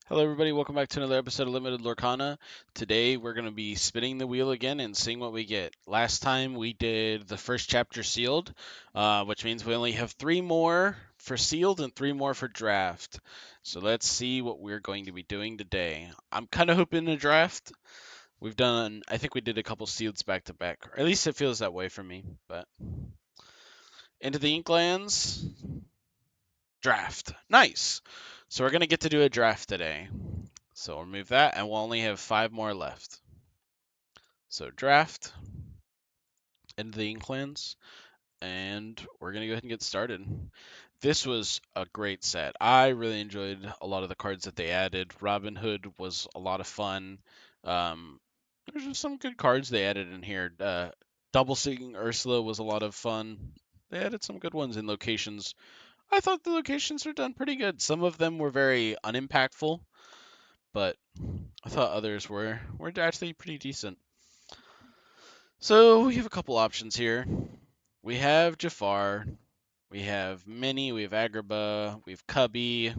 Hello, everybody. Welcome back to another episode of Limited Lorcana. Today, we're going to be spinning the wheel again and seeing what we get. Last time, we did the first chapter sealed, which means we only have 3 more for sealed and 3 more for draft. So let's see what we're going to be doing today. I'm kind of hoping to draft. I think we did a couple sealeds back to back, or at least it feels that way for me. But into the Inklands, draft. Nice. So we're going to get to do a draft today. So we'll remove that, and we'll only have 5 more left. So draft into the Inklands, and we're going to go ahead and get started. This was a great set. I really enjoyed a lot of the cards that they added. Robin Hood was a lot of fun. There's just some good cards they added in here. Double Seeking Ursula was a lot of fun. They added some good ones in locations. I thought the locations were done pretty good. Some of them were very unimpactful, but I thought others were actually pretty decent. So we have a couple options here. We have Jafar, we have Minnie, we have Agrabah, we have Cubby.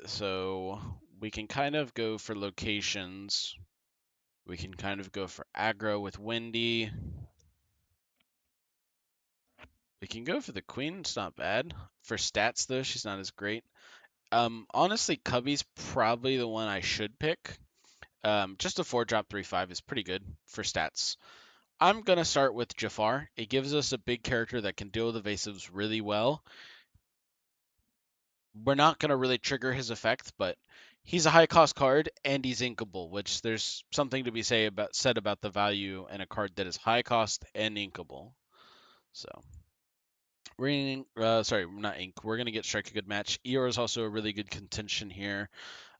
So we can kind of go for locations. We can kind of go for aggro with Wendy. We can go for the Queen, it's not bad. For stats though, she's not as great. Honestly, Cubby's probably the one I should pick. Just a 4-drop 3/5 is pretty good for stats. I'm going to start with Jafar. It gives us a big character that can deal with evasives really well. We're not going to really trigger his effect, but he's a high cost card and he's inkable, which there's something to be said about the value in a card that is high cost and inkable. So we're sorry, not ink. We're gonna get strike a good match. Eeyore is also a really good contention here.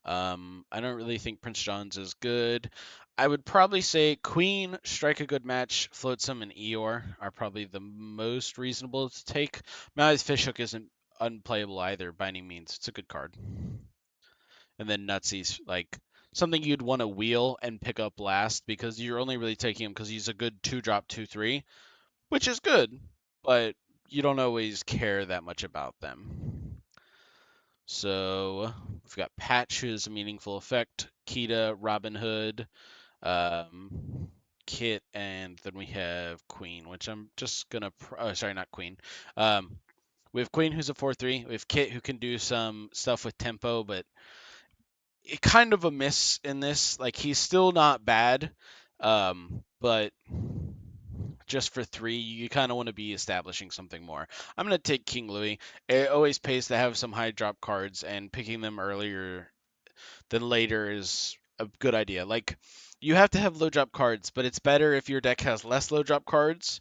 I don't really think Prince John's is good. I would probably say Queen, Strike a Good Match, Flotsam, and Eeyore are probably the most reasonable to take. Mally's Fishhook isn't unplayable either by any means. It's a good card. And then Nutsy's like something you'd want to wheel and pick up last because you're only really taking him because he's a good 2-drop 2/3, which is good, but you don't always care that much about them. So we've got Patch, who has a meaningful effect, Kita, Robin Hood, Kit, and then we have Queen, which I'm just gonna. Oh, sorry, not Queen. We have Queen, who's a 4/3. We have Kit, who can do some stuff with tempo, but it kind of a miss in this. Like he's still not bad, but just for 3, you kind of want to be establishing something more. I'm going to take King Louie. It always pays to have some high drop cards, and picking them earlier than later is a good idea. Like, you have to have low drop cards, but it's better if your deck has less low drop cards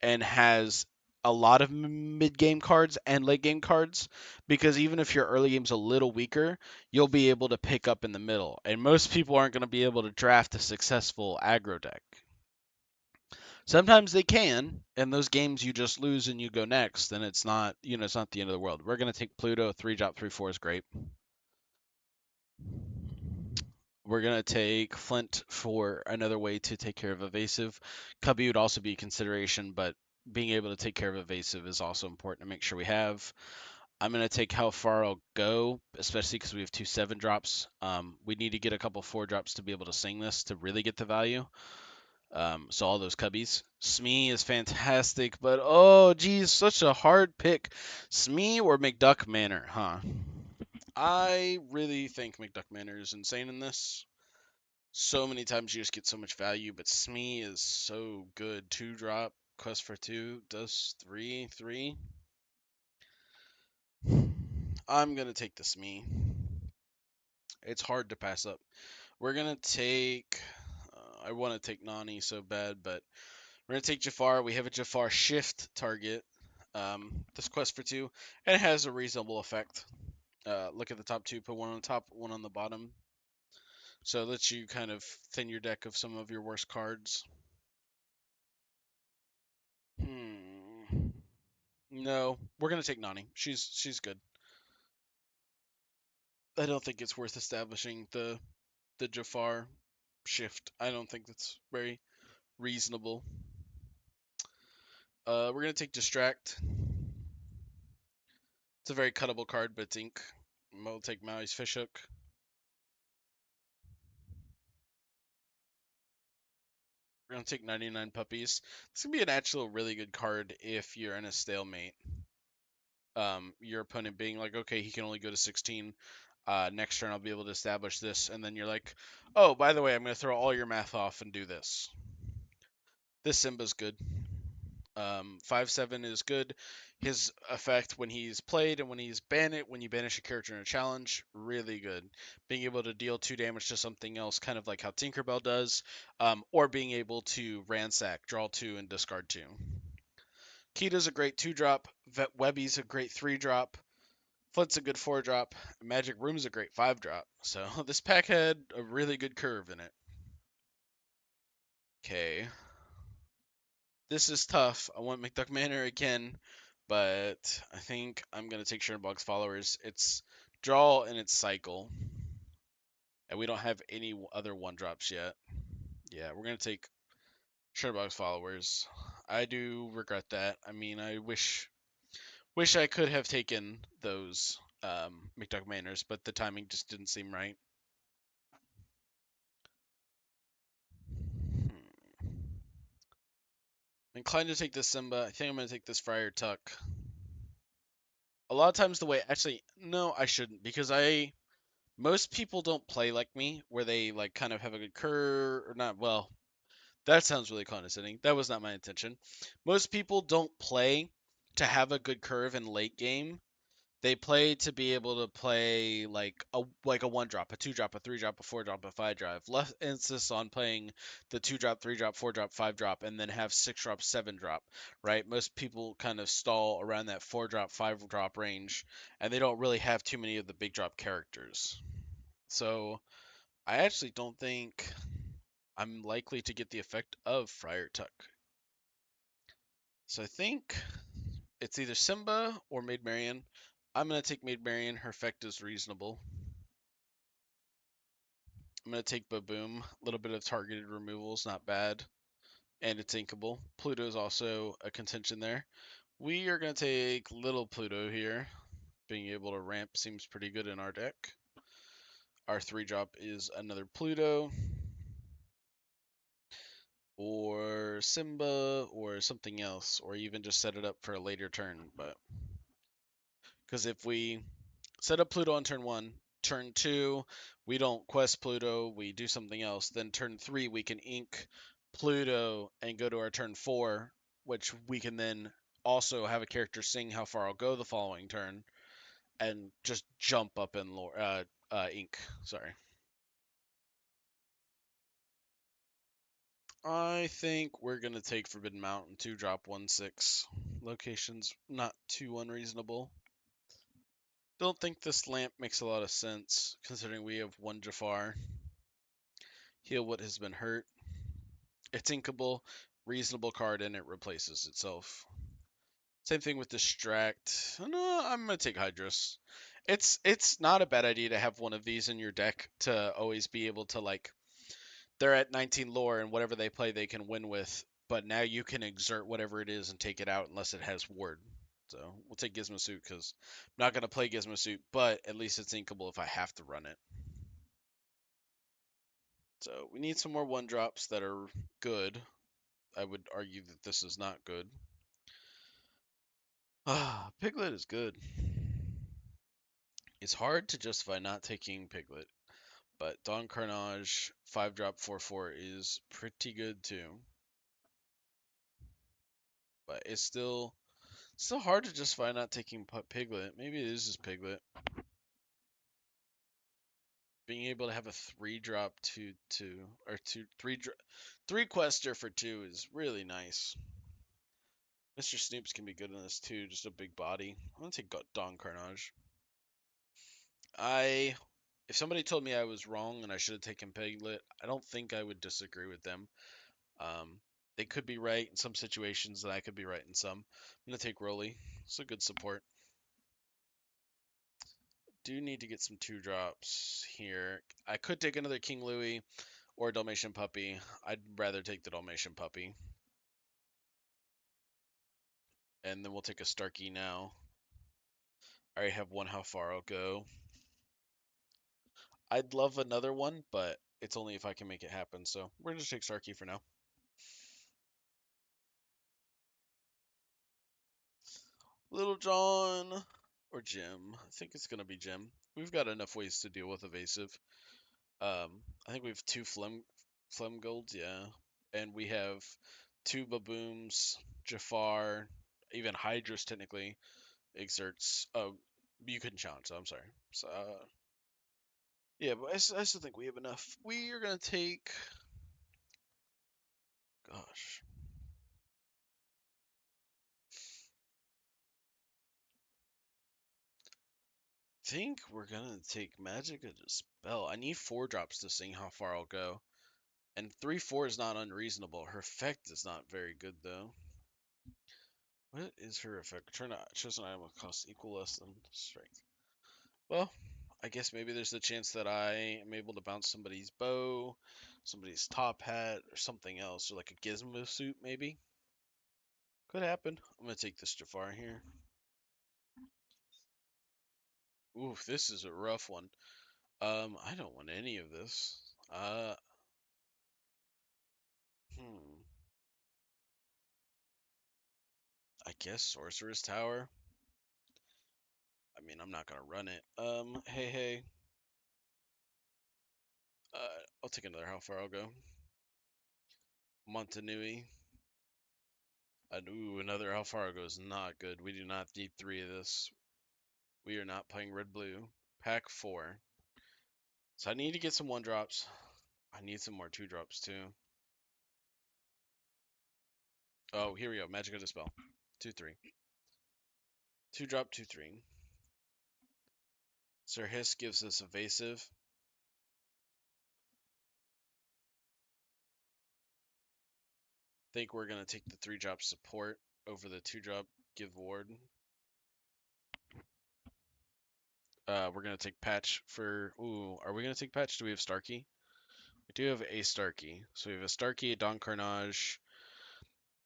and has a lot of mid game cards and late game cards, because even if your early game's a little weaker, you'll be able to pick up in the middle. And most people aren't going to be able to draft a successful aggro deck. Sometimes they can, and those games you just lose and you go next, and it's not, it's not the end of the world. We're going to take Pluto, 3-drop 3/4 is great. We're going to take Flint for another way to take care of evasive. Cubby would also be a consideration, but being able to take care of evasive is also important to make sure we have. I'm going to take how far I'll go, especially because we have 2 7-drops. We need to get a couple 4-drops to be able to sing this to really get the value. So all those cubbies. Smee is fantastic, but oh geez, such a hard pick. Smee or McDuck Manor, huh? I really think McDuck Manor is insane in this. So many times you just get so much value, but Smee is so good. 2-drop, quest for 2, does 3/3. I'm gonna take the Smee. It's hard to pass up. We're gonna take. I want to take Nani so bad, but we're gonna take Jafar. We have a Jafar shift target. This quest for 2, and it has a reasonable effect. Look at the top 2, put one on the top, one on the bottom. So it lets you kind of thin your deck of some of your worst cards. No, we're gonna take Nani. She's good. I don't think it's worth establishing the Jafar shift. I don't think that's very reasonable. We're gonna take Distract. It's a very cuttable card, but it's ink. We'll take Maui's Fishhook. We're gonna take 99 Puppies. This can be an actual really good card if you're in a stalemate. Your opponent being like, okay, he can only go to 16. Next turn I'll be able to establish this, and then you're like, oh, by the way, I'm gonna throw all your math off and do this. This Simba's good. 5/7 is good. His effect when he's played and when he's banned, when you banish a character in a challenge, really good. Being able to deal 2 damage to something else, kind of like how Tinkerbell does, or being able to ransack, draw 2 and discard 2. Kita's a great 2-drop. Webby's a great 3-drop. Flint's a good 4-drop. Magic Room's a great 5-drop. So this pack had a really good curve in it. Okay. This is tough. I want McDuck Manor again, but I think I'm going to take Shernbog's Followers. It's draw and it's cycle. And we don't have any other 1-drops yet. Yeah, we're going to take Shernbog's Followers. I do regret that. I mean, I wish I could have taken those McDuck Manors, but the timing just didn't seem right. I'm inclined to take this Simba. I think I'm going to take this Friar Tuck. A lot of times the way, actually, no, I shouldn't, because most people don't play like me, where they like kind of have a good curve, or not, well, that sounds really condescending. That was not my intention. Most people don't play to have a good curve in late game. They play to be able to play like a 1-drop, a 2-drop, a 3-drop, a 4-drop, a 5-drop. Less emphasis on playing the 2-drop, 3-drop, 4-drop, 5-drop, and then have 6-drop, 7-drop, right? Most people kind of stall around that 4-drop, 5-drop range, and they don't really have too many of the big drop characters. So I actually don't think I'm likely to get the effect of Friar Tuck. So I think it's either Simba or Maid Marian. I'm going to take Maid Marian. Her effect is reasonable. I'm going to take Baboom. A little bit of targeted removal is not bad. And it's inkable. Pluto is also a contention there. We are going to take Little Pluto here. Being able to ramp seems pretty good in our deck. Our 3-drop is another Pluto. Or Simba, or something else. Or even just set it up for a later turn. But because if we set up Pluto on turn 1, turn 2, we don't quest Pluto, we do something else. Then turn 3, we can ink Pluto and go to our turn 4, which we can then also have a character sing how far I'll go the following turn and just jump up in ink. Sorry. I think we're going to take Forbidden Mountain 2-drop 1/6. Location's not too unreasonable. Don't think this lamp makes a lot of sense, considering we have 1 Jafar. Heal what has been hurt. It's inkable, reasonable card, and it replaces itself. Same thing with Distract. No, I'm gonna take Hydrus. It's not a bad idea to have one of these in your deck to always be able to, like, they're at 19 lore and whatever they play they can win with, but now you can exert whatever it is and take it out unless it has ward. So we'll take Gizmo Suit because I'm not gonna play Gizmo Suit, but at least it's inkable if I have to run it. So we need some more 1-drops that are good. I would argue that this is not good. Ah, Piglet is good. It's hard to justify not taking Piglet, but Dawn Carnage 5-drop 4/4 is pretty good too. But it's still hard to justify not taking Piglet. Maybe it is just Piglet. Being able to have a 3-drop 2/2 or 3 quester for 2 is really nice. Mr. Snoops can be good in this too, just a big body. I'm gonna take Dawn Carnage. If somebody told me I was wrong and I should have taken Piglet, I don't think I would disagree with them. They could be right in some situations, and I could be right in some. I'm gonna take Rolly. It's a good support. Do need to get some 2-drops here. I could take another King Louie or a Dalmatian puppy. I'd rather take the Dalmatian puppy. And then we'll take a Starkey now. I already have 1 how far I'll go. I'd love another one, but it's only if I can make it happen. So we're gonna take Starkey for now. Little John or Jim. I think it's gonna be Jim. We've got enough ways to deal with evasive. I think we have two phlegm golds, yeah, and we have two Babooms, Jafar, even Hydra's technically exerts. Oh, you couldn't challenge, so I'm sorry. So, yeah, but I still think we have enough. We are gonna take. Gosh. Think we're gonna take Magic or Dispel. I need 4 drops to sing how far I'll go. And 3/4 is not unreasonable. Her effect is not very good though. What is her effect? Turn to choose an item with cost equal less than strength. Well, I guess maybe there's a chance that I am able to bounce somebody's bow, somebody's top hat, or something else, or like a gizmo suit maybe. Could happen. I'm gonna take this Jafar here. Oof, this is a rough one. I don't want any of this. Hmm. I guess Sorcerer's Tower. I mean, I'm not gonna run it. Hey. I'll take another how far I'll go. Montanui. Ooh, another how far I'll go is not good. We do not need 3 of this. We are not playing red-blue. Pack 4. So I need to get some 1-drops. I need some more 2-drops too. Oh, here we go. Magic of Dispel. 2/3. 2-drop, 2/3. Sir Hiss gives us evasive. Think we're gonna take the 3-drop support over the 2-drop give ward. We're gonna take patch for. Ooh, are we gonna take patch? Do we have Starkey? We do have a Starkey. So we have a Starkey, a Don Carnage,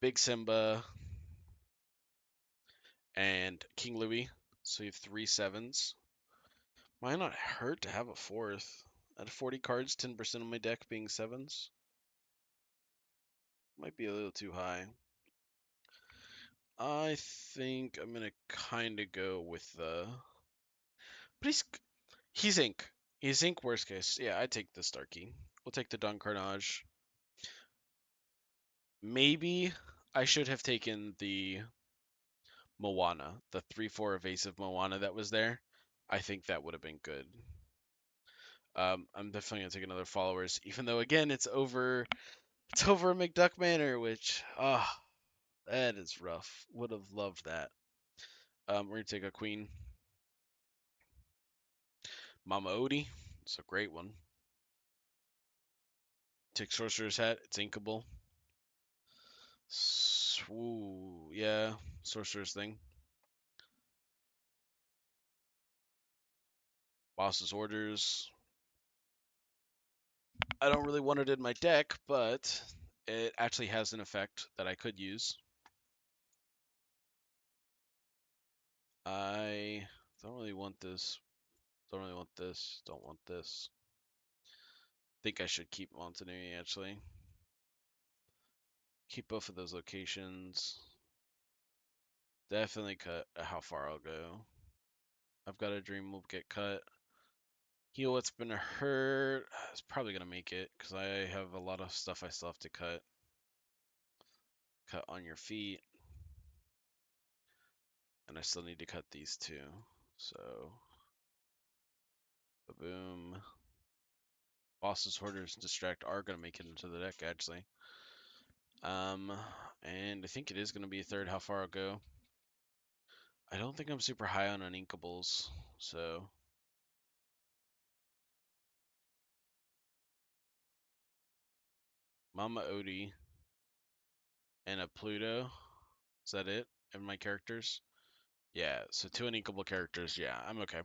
Big Simba, and King Louie. So we have 3 sevens. Might not hurt to have a 4th. At 40 cards, 10% of my deck being sevens. Might be a little too high. I think I'm gonna kind of go with the. But he's Ink. He's Ink worst case. Yeah, I take the Starkey. We'll take the Don Carnage. Maybe I should have taken the Moana, the 3/4 evasive Moana that was there. I think that would have been good. I'm definitely gonna take another followers, even though again it's over McDuck Manor, which that is rough. Would have loved that. We're gonna take a queen. Mama Odie, it's a great one. Take Sorcerer's Hat, it's inkable. Ooh, yeah, Sorcerer's thing. Boss's Orders. I don't really want it in my deck, but it actually has an effect that I could use. I don't really want this. Don't really want this. Don't want this. Think I should keep Montanui actually. Keep both of those locations. Definitely cut how far I'll go. I've got a dream will get cut. Heal what's been hurt. It's probably gonna make it because I have a lot of stuff I still have to cut. Cut on your feet. And I still need to cut these two. So, boom. Boss's Hoarders Distract are gonna make it into the deck actually. And I think it is gonna be a third how far I'll go. I don't think I'm super high on uninkables, so Mama Odie and a Pluto. Is that it? And my characters? Yeah, so 2 uninkable characters. Yeah, I'm okay.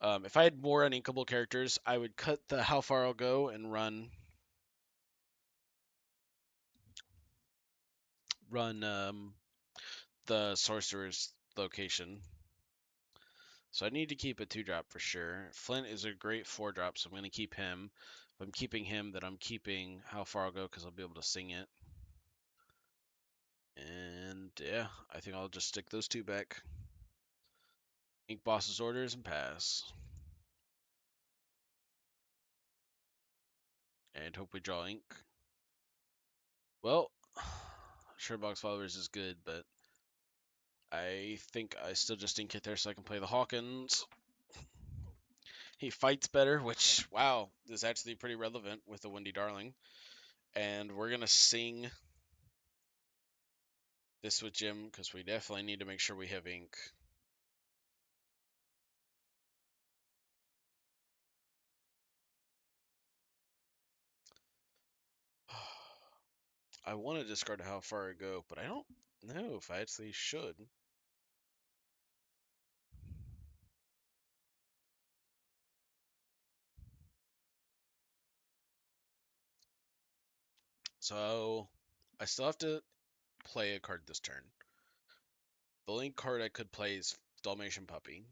If I had more uninkable characters, I would cut the how far I'll go and run the sorcerer's location. So I need to keep a 2-drop for sure. Flint is a great 4-drop, so I'm going to keep him. If I'm keeping him, then I'm keeping How Far I'll Go because I'll be able to sing it. And yeah, I think I'll just stick those 2 back. Ink Boss's orders and pass. And hope we draw ink. Well, Shirtbox Followers is good, but I think I still just ink it there so I can play the Hawkins. He fights better, which, wow, is actually pretty relevant with the Windy Darling. And we're going to sing this with Jim because we definitely need to make sure we have ink. I want to discard How Far I Go, but I don't know if I actually should. So I still have to play a card this turn. The only card I could play is Dalmatian Puppy.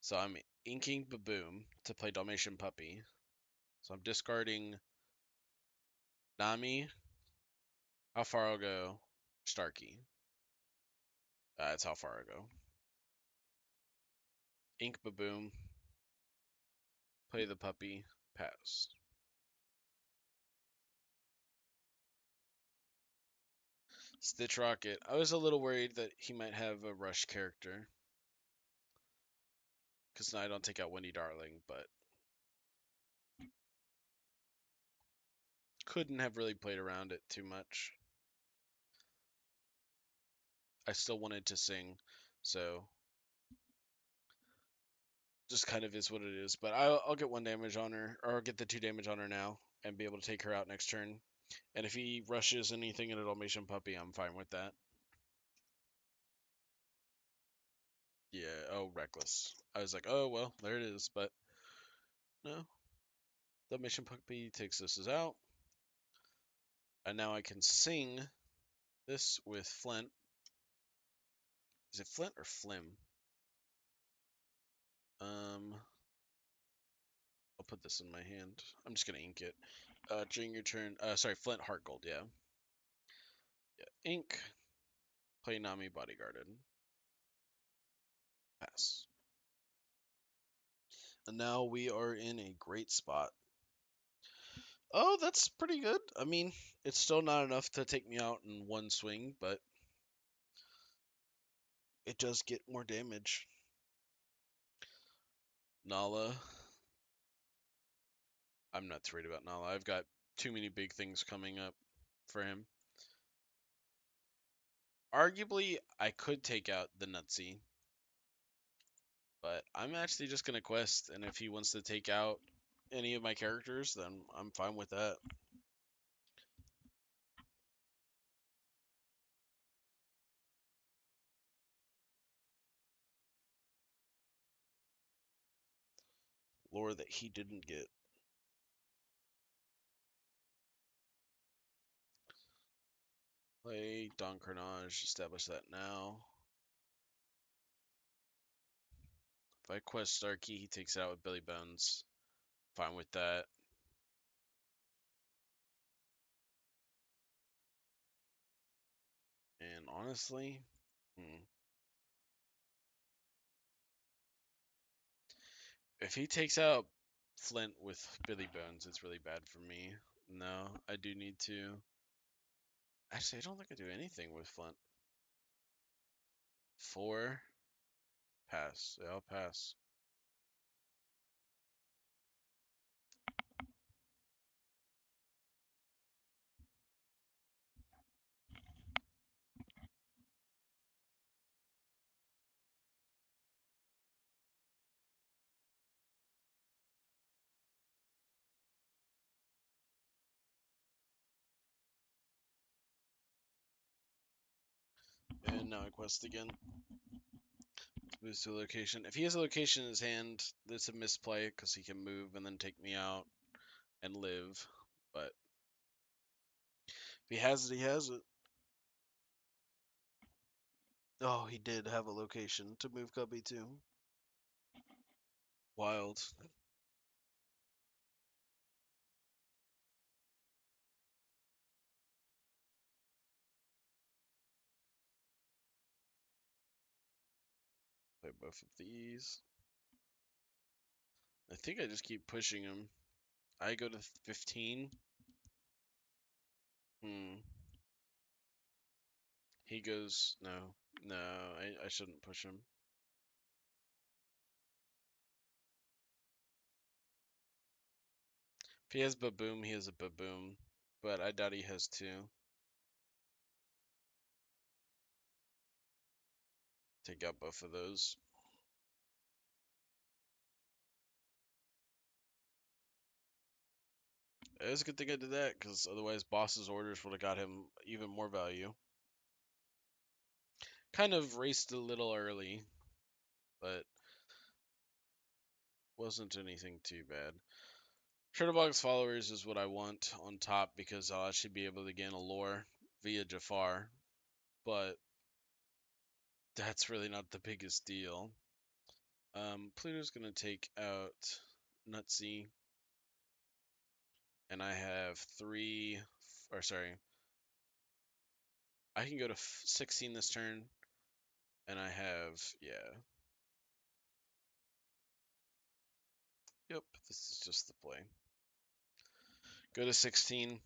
So I'm inking Baboom to play Dalmatian Puppy. So I'm discarding Nami, How Far I'll Go, Starkey. That's How Far I Go. Ink Baboom, play the puppy, pass. Stitch Rocket. I was a little worried that he might have a rush character. Because now I don't take out Windy Darling, but couldn't have really played around it too much. I still wanted to sing, so just kind of is what it is. But I'll get 1 damage on her, or I'll get the 2 damage on her now, and be able to take her out next turn. And if he rushes anything in a Dalmatian Puppy, I'm fine with that. Yeah, oh, Reckless. I was like, oh, well, there it is, but no. Dalmatian Puppy takes this as out. And now I can sing this with Flint. Is it Flint or Flim? I'll put this in my hand. I'm just gonna ink it. During your turn, sorry, Flint Heart Gold, yeah. Yeah, ink. Play Nami Bodyguarded. Pass. And now we are in a great spot. Oh, that's pretty good. I mean, it's still not enough to take me out in 1 swing, but it does get more damage. Nala. I'm not too worried about Nala. I've got too many big things coming up for him. Arguably, I could take out the Nutsy, but I'm actually just going to quest, and if he wants to take out any of my characters, then I'm fine with that. Lore that he didn't get. Play Don Carnage, establish that now. If I quest Starkey, he takes it out with Billy Bones. Fine with that. And honestly, if he takes out Flint with Billy Bones, it's really bad for me. No, I do need to. Actually, I don't think I do anything with Flint. 4. Pass. Yeah, I'll pass. And now I quest again. Moves to a location. If he has a location in his hand, it's a misplay because he can move and then take me out and live. But if he has it, he has it. Oh, he did have a location to move Cubby to. Wild. Play both of these. I think I just keep pushing him. I go to 15. Hmm. He goes, no. No, I shouldn't push him. If he has Baboom, he has a Baboom. But I doubt he has two. Take out both of those. It was a good thing I did that, because otherwise boss's orders would have got him even more value. Kind of raced a little early, but wasn't anything too bad. Shutterbox followers is what I want on top because I'll actually be able to gain a lore via Jafar, but that's really not the biggest deal. Pluto's gonna take out Nutsy, and I have three, or sorry, I can go to 16 this turn, and I have, yeah, yep, this is just the play. Go to 16,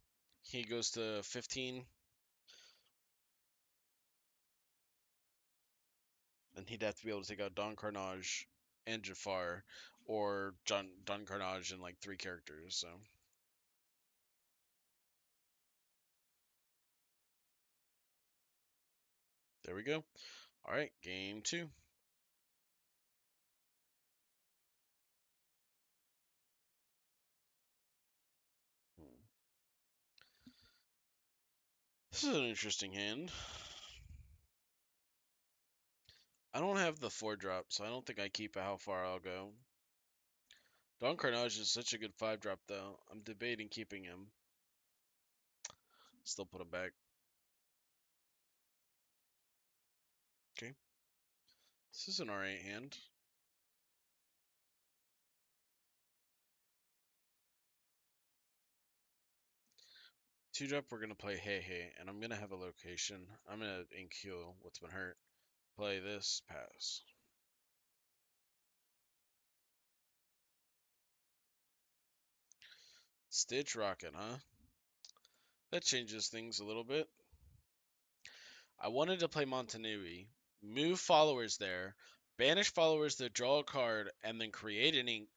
he goes to 15, and he'd have to be able to take out Don Carnage and Jafar, or Don Carnage and like 3 characters, so. There we go. All right, game 2. This is an interesting hand. I don't have the 4-drop, so I don't think I keep how far I'll go. Don Carnage is such a good 5-drop, though. I'm debating keeping him. Still put him back. Okay. This is an alright hand. Two-drop, we're going to play Hey Hey, and I'm going to have a location. I'm going to ink heal what's been hurt. Play this, pass. Stitch Rocket, huh? That changes things a little bit. I wanted to play Montanui, move followers there, banish followers that draw a card, and then create an ink,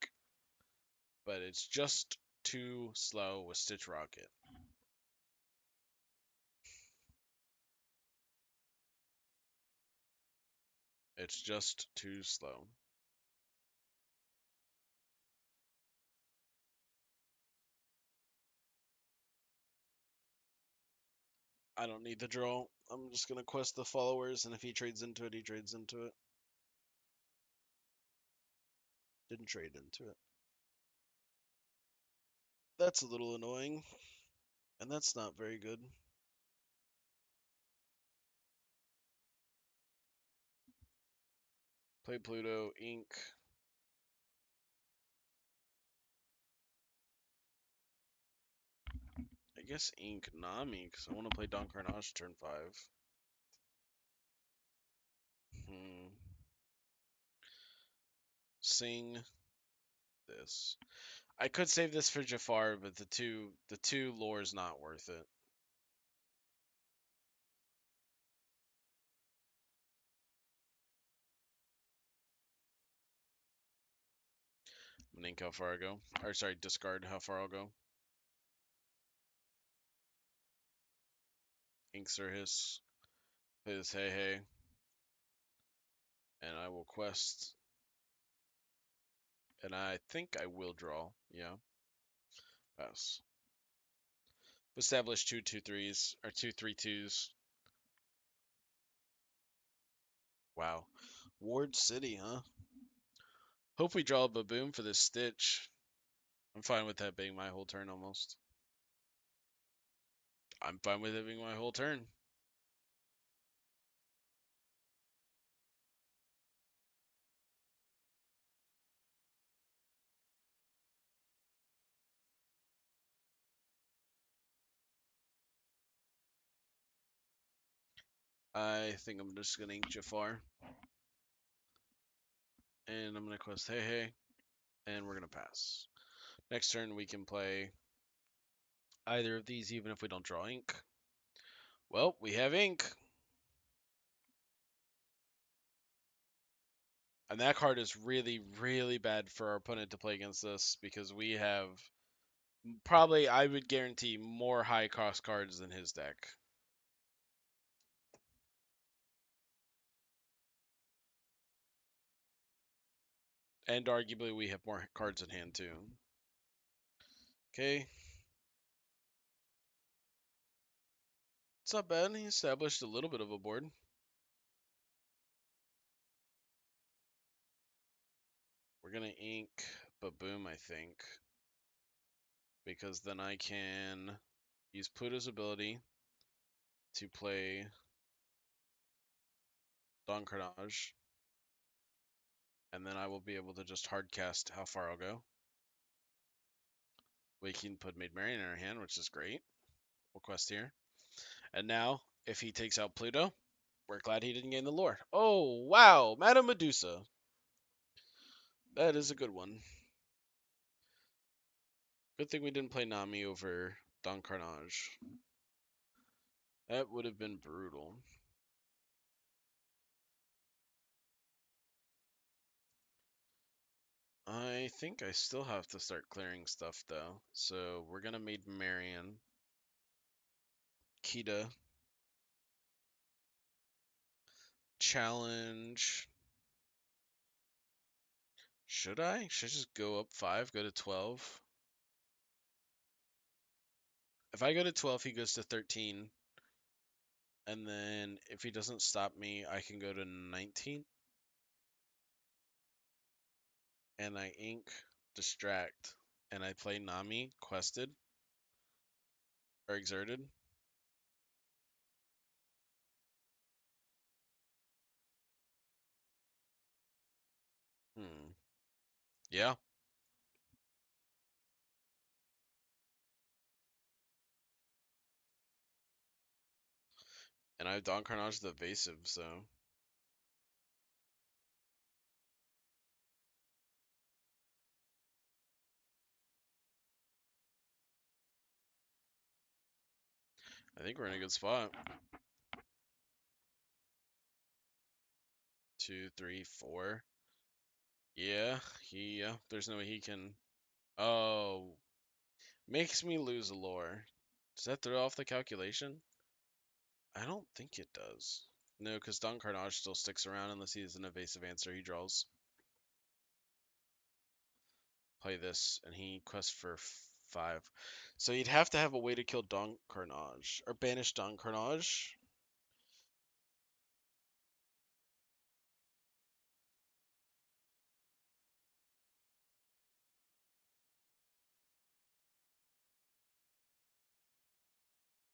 but it's just too slow with Stitch Rocket. It's just too slow. I don't need the draw. I'm just going to quest the followers, and if he trades into it, he trades into it. Didn't trade into it. That's a little annoying, and that's not very good. Play Pluto, ink. I guess ink Nami, because I want to play Don Carnage turn 5. Hmm. Sing this. I could save this for Jafar, but the two lore is not worth it. I'm gonna ink how far I go. Or sorry, discard how far I'll go. Ink Surhis. Play this Hey Hey. And I will quest. And I think I will draw. Yeah. Pass. Establish 2/2/3s or 2/3/2s. Wow. Ward City, huh? Hope we draw a Baboom for this Stitch. I'm fine with that being my whole turn almost. I'm fine with it being my whole turn. I think I'm just gonna ink Jafar. And I'm gonna quest Hey Hey. And we're gonna pass. Next turn we can play either of these even if we don't draw ink. Well, we have ink. And that card is really, really bad for our opponent to play against us because we have probably, I would guarantee, more high cost cards than his deck. And arguably, we have more cards in hand too. Okay. It's not bad. He established a little bit of a board. We're going to ink Baboom, I think. Because then I can use Pluto's ability to play Dawn Carnage. And then I will be able to just hardcast how far I'll go. We can put Maid Marian in our hand, which is great. We'll quest here. And now, if he takes out Pluto, we're glad he didn't gain the lore. Oh, wow. Madame Medusa. That is a good one. Good thing we didn't play Nami over Don Carnage. That would have been brutal. I think I still have to start clearing stuff, though. So we're going to Maid Marian. Kita. Challenge. Should I? Should I just go up 5, go to 12? If I go to 12, he goes to 13. And then if he doesn't stop me, I can go to 19. And I ink Distract. And I play Nami, Quested. Or Exerted. Hmm. Yeah. And I have Don Carnage the Evasive, so. I think we're in a good spot. 2, 3, 4. Yeah, there's no way he can. Oh, makes me lose a lore. Does that throw off the calculation? I don't think it does. No, because Don Carnage still sticks around unless he has an evasive answer he draws. Play this, and he quests for 5. So you'd have to have a way to kill Don Carnage, or banish Don Carnage.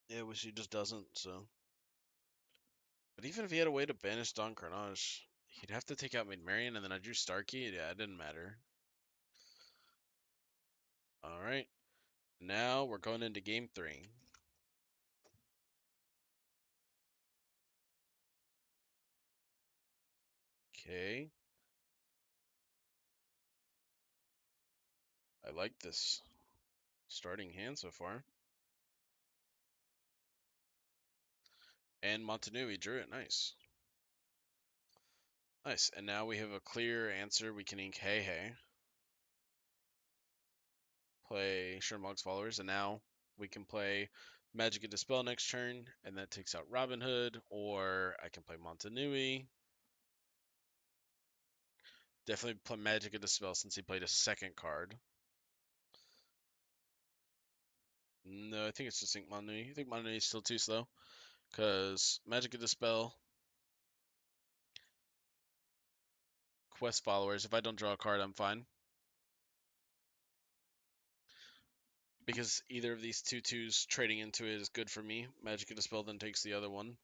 Yeah, which he just doesn't, so. But even if he had a way to banish Don Carnage, he'd have to take out Maid Marian, and then I drew Starkey. Yeah, it didn't matter. Alright. Now we're going into game 3. Okay. I like this starting hand so far. And Montanui drew it. Nice. Nice. And now we have a clear answer. We can ink Hey Hey. Play Shermog's Followers. And now we can play Magic and Dispel next turn. And that takes out Robin Hood. Or I can play Montanui. Definitely play Magic and Dispel since he played a second card. No, I think it's just Ink Montanui. I think Montanui is still too slow. Because Magic and Dispel, Quest Followers. If I don't draw a card, I'm fine. Because either of these 2/2s trading into it is good for me. Magic and Dispel then takes the other one.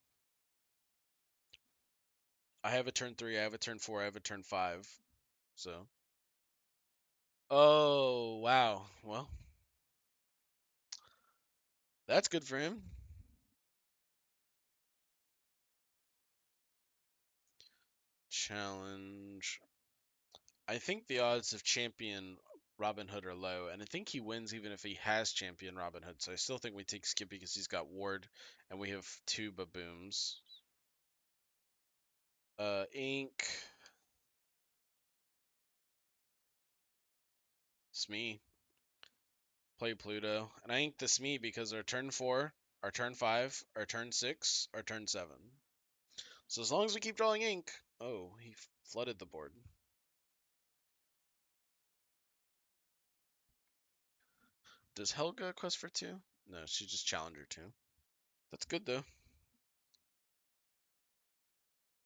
I have a turn 3, I have a turn 4, I have a turn 5. So. Oh, wow. Well, that's good for him. Challenge. I think the odds of champion Robin Hood are low, and I think he wins even if he has champion Robin Hood. So I still think we take Skip because he's got Ward, and we have two Babooms. Ink. Smee. Play Pluto. And I inked the Smee because our turn 4, our turn 5, our turn 6, our turn 7. So as long as we keep drawing ink. Oh, he flooded the board. Does Helga quest for 2? No, she just Challenger 2. That's good though.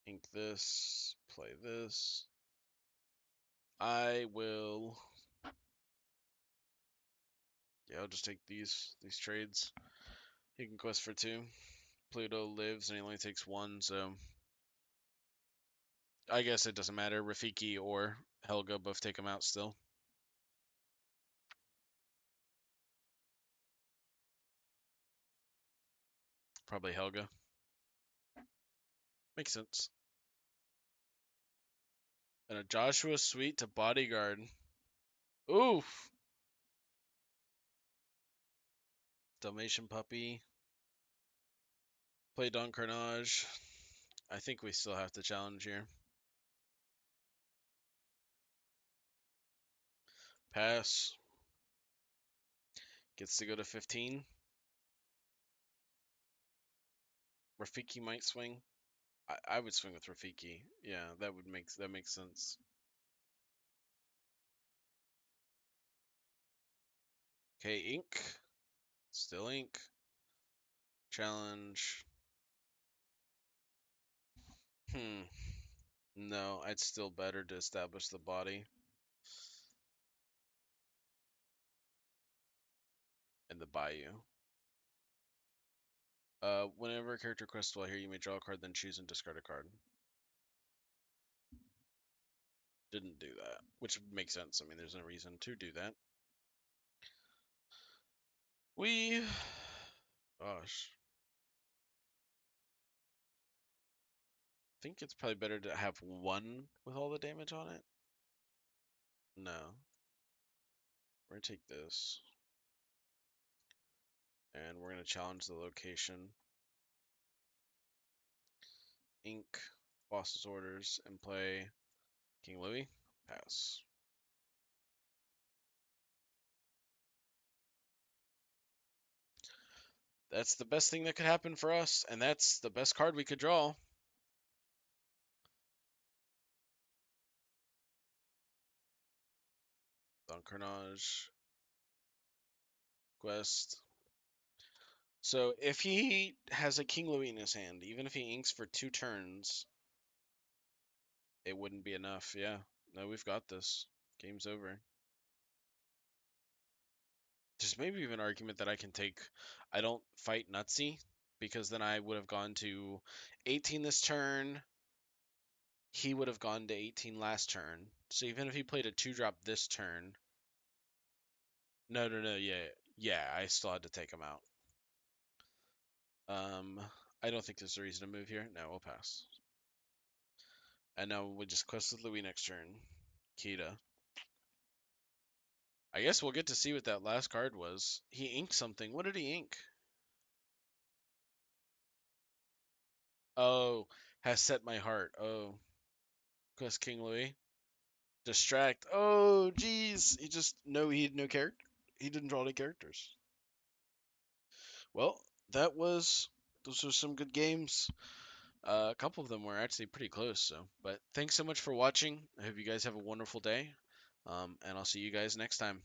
Ink this. Play this. I will. Yeah, I'll just take these trades. He can quest for 2. Pluto lives and he only takes 1, so I guess it doesn't matter. Rafiki or Helga both take him out still. Probably Helga. Makes sense. And a Joshua Suite to Bodyguard. Oof. Dalmatian Puppy. Play Don Carnage. I think we still have to challenge here. Pass. Gets to go to 15. Rafiki might swing. I would swing with Rafiki. Yeah, that makes sense. Okay, ink. Still ink. Challenge. No, I'd still better to establish the body and the bayou. Whenever a character quests while here, you may draw a card, then choose and discard a card. Didn't do that, which makes sense. I mean, there's no reason to do that. We, gosh, I think it's probably better to have one with all the damage on it. No, we're gonna take this, and we're gonna challenge the location. Ink, boss's orders, and play King Louie. Pass. That's the best thing that could happen for us, and that's the best card we could draw. Don Carnage. Quest. So if he has a King Louie in his hand, even if he inks for 2 turns, it wouldn't be enough. Yeah. No, we've got this. Game's over. There's maybe even an argument that I can take. I don't fight Nutsy because then I would have gone to 18 this turn. He would have gone to 18 last turn. So even if he played a 2-drop this turn. No. Yeah, I still had to take him out. I don't think there's a reason to move here. No, we'll pass. And now we just quest with Louis next turn. Kita. I guess we'll get to see what that last card was. He inked something. What did he ink? Oh, has set my heart. Oh, quest King Louis. Distract. Oh, jeez. He had no character. He didn't draw any characters. Well, those were some good games. A couple of them were actually pretty close. But thanks so much for watching. I hope you guys have a wonderful day. And I'll see you guys next time.